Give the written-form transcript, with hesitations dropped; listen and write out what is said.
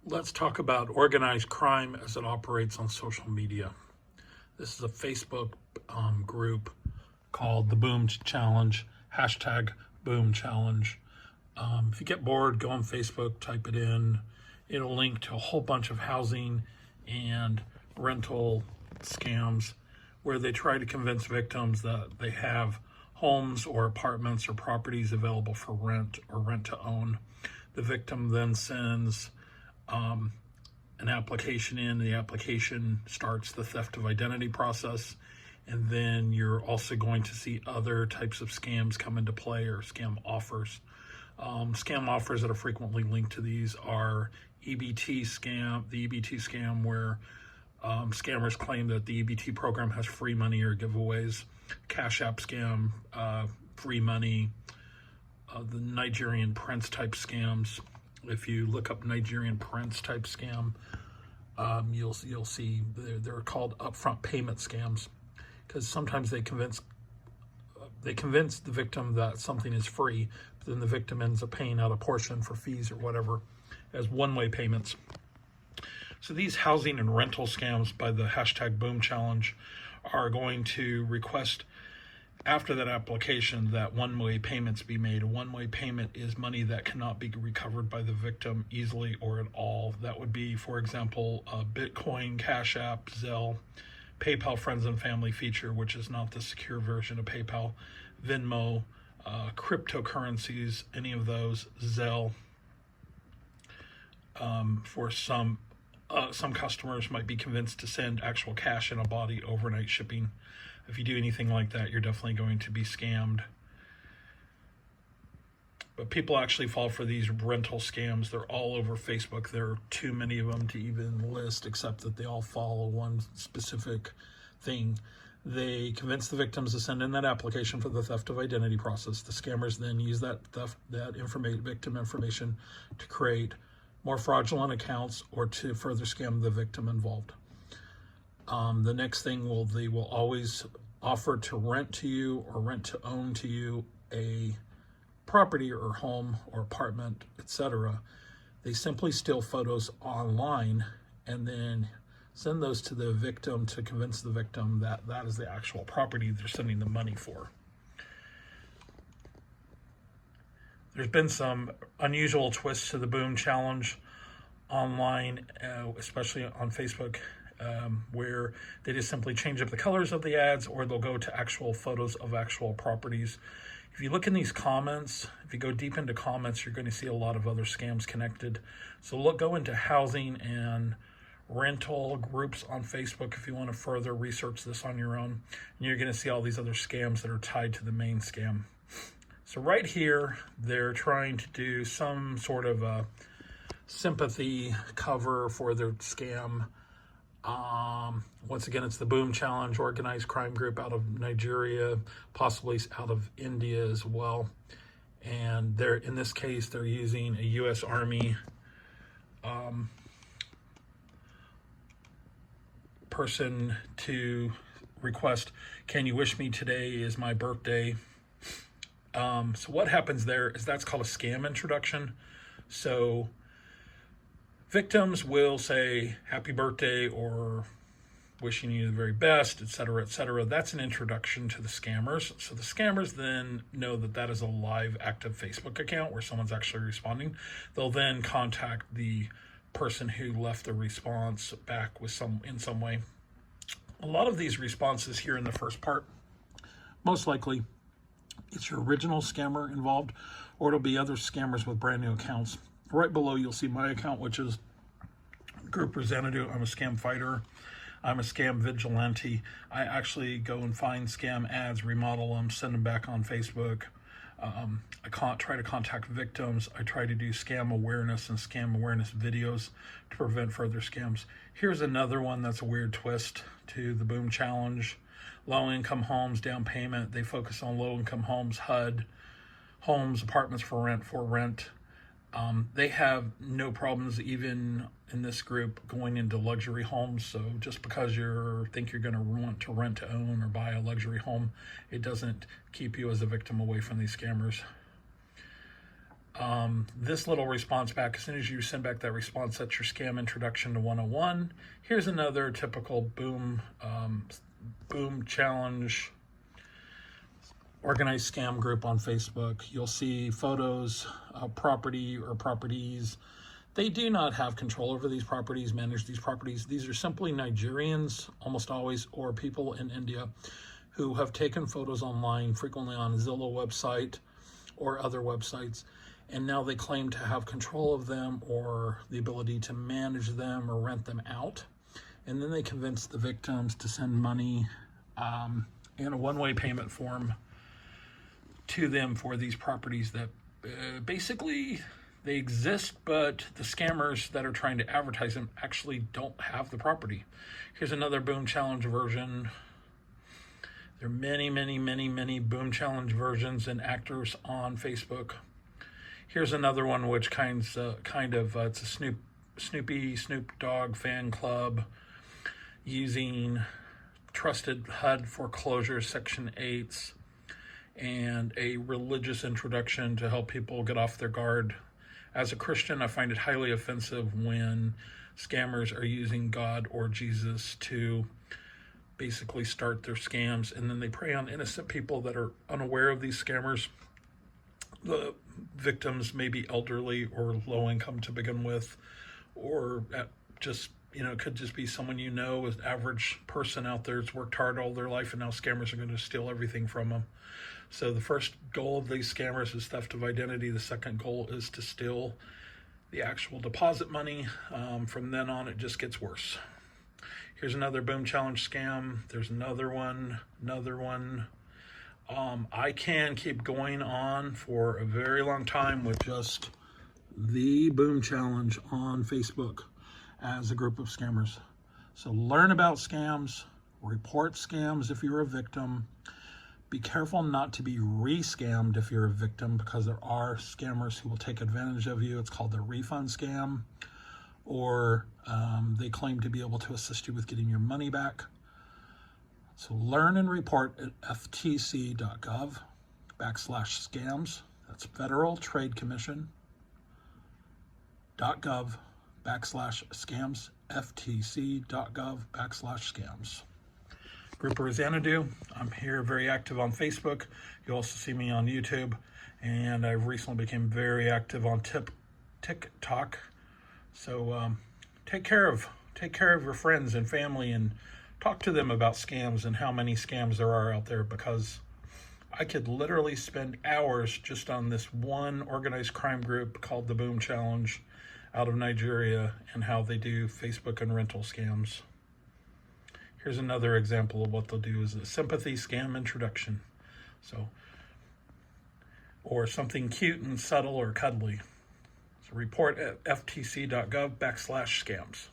Let's talk about organized crime as it operates on social media. This is a Facebook group called the Boom Challenge, hashtag Boom Challenge. If you get bored, go on Facebook, type it in. It'll link to a whole bunch of housing and rental scams where they try to convince victims that they have homes or apartments or properties available for rent or rent to own. The victim then sends an application in. The application starts the theft of identity process, and then you're also going to see other types of scams come into play, or scam offers. Scam offers that are frequently linked to these are the EBT scam where scammers claim that the EBT program has free money or giveaways. Cash App scam, free money, the Nigerian prince type scams. If you look up Nigerian prince type scam, you'll see they're called upfront payment scams, because sometimes they convince the victim that something is free, but then the victim ends up paying out a portion for fees or whatever as one-way payments. So these housing and rental scams by the hashtag Boom Challenge are going to request after that application that one-way payments be made. A one-way payment is money that cannot be recovered by the victim easily or at all. That would be, for example, Bitcoin, Cash App, Zelle, PayPal Friends and Family feature, which is not the secure version of PayPal, Venmo, cryptocurrencies, any of those, Zelle. For some customers might be convinced to send actual cash in a body overnight shipping. If you do anything like that, you're definitely going to be scammed. But people actually fall for these rental scams. They're all over Facebook. There are too many of them to even list, except that they all follow one specific thing. They convince the victims to send in that application for the theft of identity process. The scammers then use that victim information to create more fraudulent accounts or to further scam the victim involved. The next thing they will always offer to rent to you or rent to own to you a property or home or apartment, etc. They simply steal photos online and then send those to the victim to convince the victim that that is the actual property they're sending the money for. There's been some unusual twists to the Boom Challenge online, especially on Facebook, where they just simply change up the colors of the ads, or they'll go to actual photos of actual properties. If you look in these comments, if you go deep into comments, you're going to see a lot of other scams connected. So go into housing and rental groups on Facebook if you want to further research this on your own. And you're going to see all these other scams that are tied to the main scam. So right here, they're trying to do some sort of a sympathy cover for their scam. Once again, it's the Boom Challenge, organized crime group out of Nigeria, possibly out of India as well. And in this case, they're using a U.S. Army person to request, "Can you wish me today is my birthday?" So what happens there is that's called a scam introduction. So victims will say happy birthday or wishing you the very best, etc., etc. That's an introduction to the scammers. So the scammers then know that that is a live, active Facebook account where someone's actually responding. They'll then contact the person who left the response back in some way. A lot of these responses here in the first part, most likely it's your original scammer involved, or it'll be other scammers with brand new accounts. Right below, you'll see my account, which is Group Representative. I'm a scam fighter. I'm a scam vigilante. I actually go and find scam ads, remodel them, send them back on Facebook. I try to contact victims. I try to do scam awareness and scam awareness videos to prevent further scams. Here's another one that's a weird twist to the Boom Challenge. Low-income homes, down payment. They focus on low-income homes, HUD, homes, apartments for rent. They have no problems even in this group going into luxury homes. So just because you think you're going to want to rent to own or buy a luxury home, it doesn't keep you as a victim away from these scammers. This little response back, as soon as you send back that response, that's your scam introduction to 101. Here's another typical boom challenge organized scam group on Facebook. You'll see photos of property or properties. They do not have control over these properties, manage these properties. These are simply Nigerians, almost always, or people in India who have taken photos online, frequently on a Zillow website or other websites, and now they claim to have control of them or the ability to manage them or rent them out. And then they convince the victims to send money in a one-way payment form to them for these properties that basically they exist, but the scammers that are trying to advertise them actually don't have the property. Here's another boom challenge version. There are many boom challenge versions and actors on Facebook. Here's another one which it's a Snoop Dogg fan club using trusted HUD foreclosure Section 8s and a religious introduction to help people get off their guard. As a Christian, I find it highly offensive when scammers are using God or Jesus to basically start their scams, and then they prey on innocent people that are unaware of these scammers. The victims may be elderly or low income to begin with, or could just be someone an average person out there that's worked hard all their life, and now scammers are going to steal everything from them. So the first goal of these scammers is theft of identity. The second goal is to steal the actual deposit money. From then on, it just gets worse. Here's another boom challenge scam. There's another one. I can keep going on for a very long time with just the boom challenge on Facebook as a group of scammers. So learn about scams, report scams if you're a victim. Be careful not to be re-scammed if you're a victim, because there are scammers who will take advantage of you. It's called the refund scam, or they claim to be able to assist you with getting your money back. So learn and report at ftc.gov/scams. That's Federal Trade Commission.gov/scams, ftc.gov/scams. Grouper Xanadu. I'm here very active on Facebook. You also see me on YouTube, and I've recently become very active on TikTok. So take care of your friends and family, and talk to them about scams and how many scams there are out there, because I could literally spend hours just on this one organized crime group called the Boom Challenge out of Nigeria and how they do Facebook and rental scams. Here's another example of what they'll do is a sympathy scam introduction. Or something cute and subtle or cuddly. So report at ftc.gov/scams.